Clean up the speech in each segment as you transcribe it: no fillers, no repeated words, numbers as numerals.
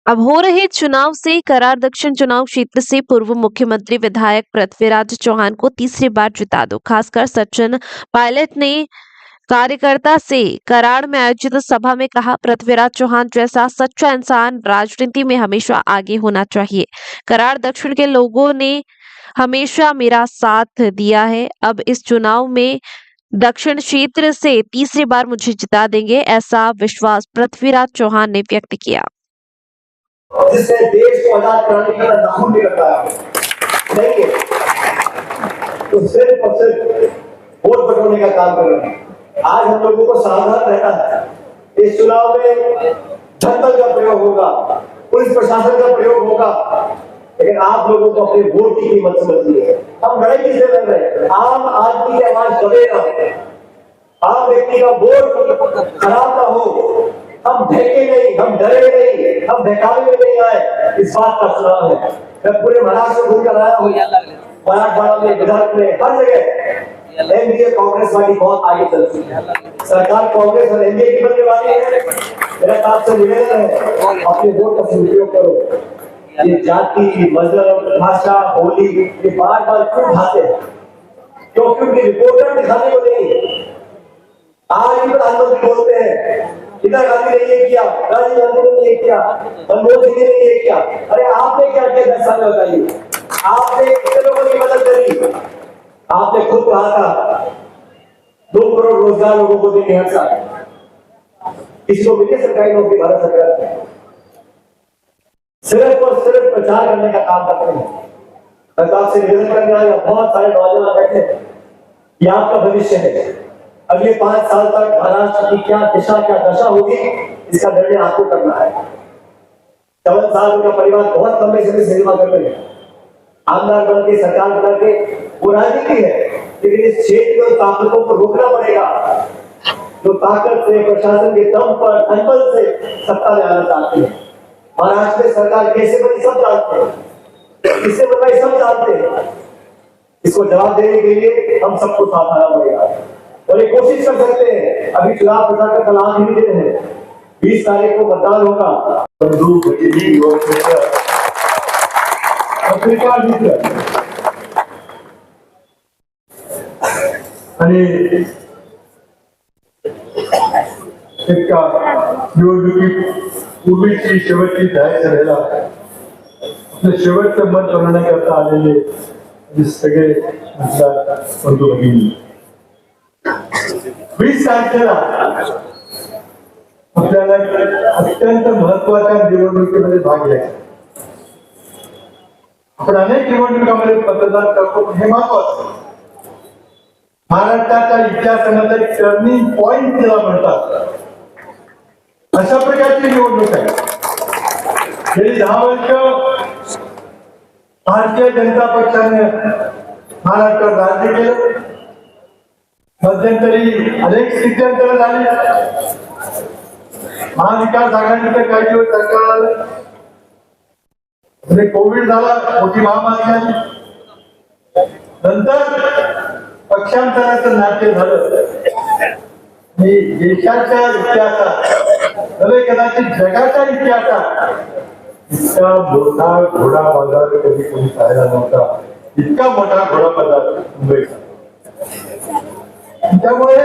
अब हो रहे चुनाव से करार दक्षिण चुनाव क्षेत्र से पूर्व मुख्यमंत्री विधायक पृथ्वीराज चौहान को तीसरी बार जिता दो। खासकर सचिन पायलट ने कार्यकर्ता से कराड़ में आयोजित सभा में कहा, पृथ्वीराज चौहान जैसा सच्चा इंसान राजनीति में हमेशा आगे होना चाहिए। कराड़ दक्षिण के लोगों ने हमेशा मेरा साथ दिया है। अब इस चुनाव में दक्षिण क्षेत्र से तीसरी बार मुझे जिता देंगे, ऐसा विश्वास पृथ्वीराज चौहान ने व्यक्त किया। जिससे देश को आजाद कराने का नाम भी बताया नहीं है, तो सिर्फ और सिर्फ वोट बटोरने का काम कर रहे हैं। आज हम लोगों को सावधान रहना है। इस चुनाव में जनबल का प्रयोग होगा, पुलिस प्रशासन का प्रयोग होगा, लेकिन आप लोगों को अपने वोट की कीमत समझनी है। हम लड़ाई किससे लड़ रहे हैं? आम आदमी की आवाज दबेगा, आम व्यक्ति का वोट खराब ना हो। हम धैके नहीं, हम डरे नहीं, हम बहकावे में नहीं आए। इस बात का चुनाव है। मैं पूरे महाराष्ट्र में घूमकर आया हूँ, मराठवाड़ा में, विदर्भ में, हर जगह एनडीए कांग्रेस पार्टी बहुत आगे चल रही है। सरकार कांग्रेस और एनडीए की बनने वाली है। मेरा आपसे निवेदन है, अपने वोट का सदुपयोग करो। ये जाति, मजहब, भाषा, होली ये बार बार क्यों उठाते हैं? क्योंकि उनकी रिपोर्टर दिखाने को नहीं है। आज भी प्रधानमंत्री बोलते हैं इंदिरा गांधी ने ये किया, राजीव गांधी ने ये किया, मनमोहन सिंह ने ये किया। अरे आपने क्या किया 10 साल में बताइए? आपने कितने लोगों की मदद करी? आपने खुद कहा था 2 करोड़ रोजगार लोगों को देंगे हर साल। किसको मिले सरकारी नौकरी? भारत सरकार सिर्फ और सिर्फ प्रचार करने का काम करते हैं। सरकार से निवेदन करने आए बहुत सारे नौजवान बैठे, ये आपका भविष्य है। अगले 5 साल तक महाराष्ट्र की क्या दिशा, क्या दशा होगी, इसका निर्णय आपको करना है। 14 साल उनका परिवार बहुत लंबे समय से सेवा कर रहे हैं। आमदार बन के, सरकार बना के, वो राजनीति है, लेकिन इस क्षेत्र में ताकतों को रोकना पड़ेगा जो ताकत से, प्रशासन के दम पर, धनबल से सत्ता में आना चाहते हैं। महाराष्ट्र में सरकार कैसे बनी सब जानते हैं, किससे बनाई सब जानते हैं। इसको जवाब देने के लिए हम सबको साथ आना पड़ेगा और एक कोशिश कर सकते हैं। अभी चुनाव प्रचार का कल आखिरी दिन है, 20 तारीख को मतदान होगा। बंदूक, भतीजी और पत्रकार मित्र आणि एका निवडणुकीत पूर्वीची शेवटची जाहीर सभेला आपलं शेवटचं मत बनवण्याकरता आलेले सगळे मतदार बंधू भगिनी, 20 तारखेला आपल्याला अत्यंत महत्वाच्या निवडणुकीमध्ये भाग घ्यायचा. आपण अनेक निवडणुकांमध्ये मतदान करतो, हे महत्वाचं. महाराष्ट्राच्या इतिहासामध्ये टर्निंग पॉइंट ज्याला म्हणतात, अशा प्रकारची निवडणूक आहे. गेली 10 वर्ष भारतीय जनता पक्षाने महाराष्ट्रात राज्य केलं. मध्यंतरी अनेक स्थित्यंतर झाली. महाविकास आघाडीचं काही दिवस सरकार आलं, कोविड झाला, मोठी महामारी झाली. नंतर पक्षांतराचं नाट्य झालं. देशाच्या इतिहासात नव्हे, कदाचित जगाच्या इतिहासात इतका मोठा घोडा बाजार कधी कोणी पाहिला नव्हता. इतका मोठा घोडा बाजार मुंबईचा. त्यामुळे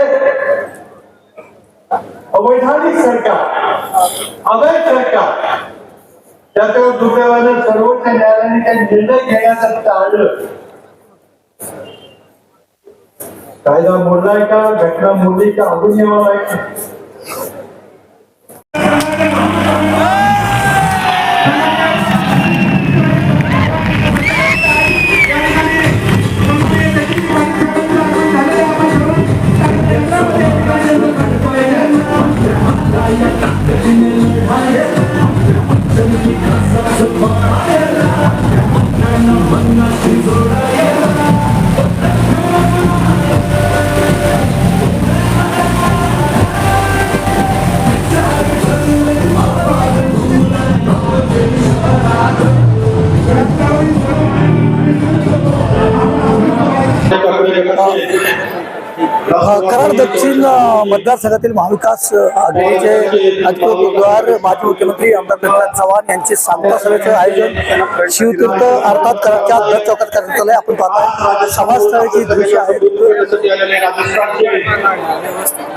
अवैधानिक सरकार, अवैध सरकार, त्याच्यावर दुर्दैवानं सर्वोच्च न्यायालयाने काही निर्णय घेण्याचं टाळलं. कायदा मोडलाय का, घटना मोडली का, अजून यावं आहे. कराड दक्षिण मतदारसंघातील महाविकास आघाडीचे अधिकृत उमेदवार माजी मुख्यमंत्री आमदार पृथ्वीराज चव्हाण यांचे सांगता सभेचे आयोजन शिवतीर्थ अर्थात कराडच्या दत्त चौकात करण्यात आले. आपण पाहता समाजस्थळाची दृश्य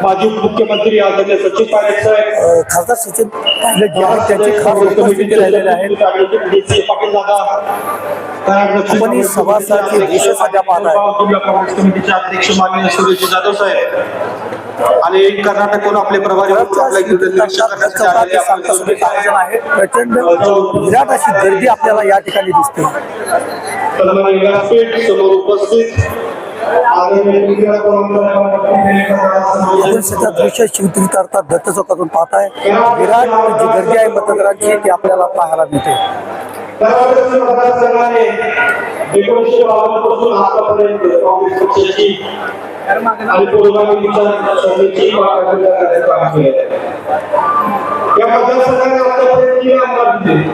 माजी मुख्यमंत्री आदरणीय सचिन पायलट साहेब, खासदार सचिन पायलट जे आहेत त्यांची खास उपस्थिती राहिलेली आहे. आपण ही सभास्थळाची दृश्य सध्या पाहताय. समितीचे अध्यक्ष माननीय सुरेश जाधव साहेब आणि कर्नाटकहून आपले प्रभारी सांगता सभेचं आयोजन आहे. प्रचंड विराट अशी गर्दी आपल्याला या ठिकाणी दिसते. समोर उपस्थित आपण सध्या दृश्य शिवतीर्थ अर्थात दत्त चौकातून पाहताय. विराट जी गर्दी आहे मतदारांची ती आपल्याला पाहायला मिळते. मतदारसंघाने 1952 पासून आतापर्यंत काँग्रेस पक्षाची आणि पुरोगामी विचारसरणीची काम केले. या मतदारसंघाने आतापर्यंत 3 आमदार दिले.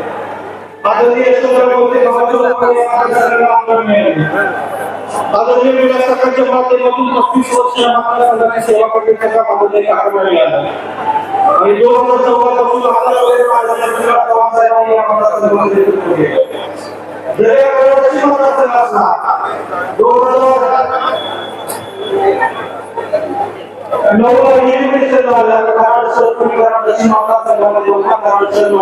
आदरणीय यशवंतराव मोहिते आमदार मिळाले. आदरणीय विकासाच्या माध्यमातून 35 वर्ष या मतदारसंघाची सेवा करण्याचा कामगिरी आम्हाला मिळाला आणि 2014 पासून आतापर्यंत साहेबांनी या मतदारसंघाचे नेतृत्व केले. जर या कराडची मतदारसंघ असला 2009 ला इलेक्शन झालं. कराड शहर दक्षिण मतदारसंघामध्ये होता. कराड शहर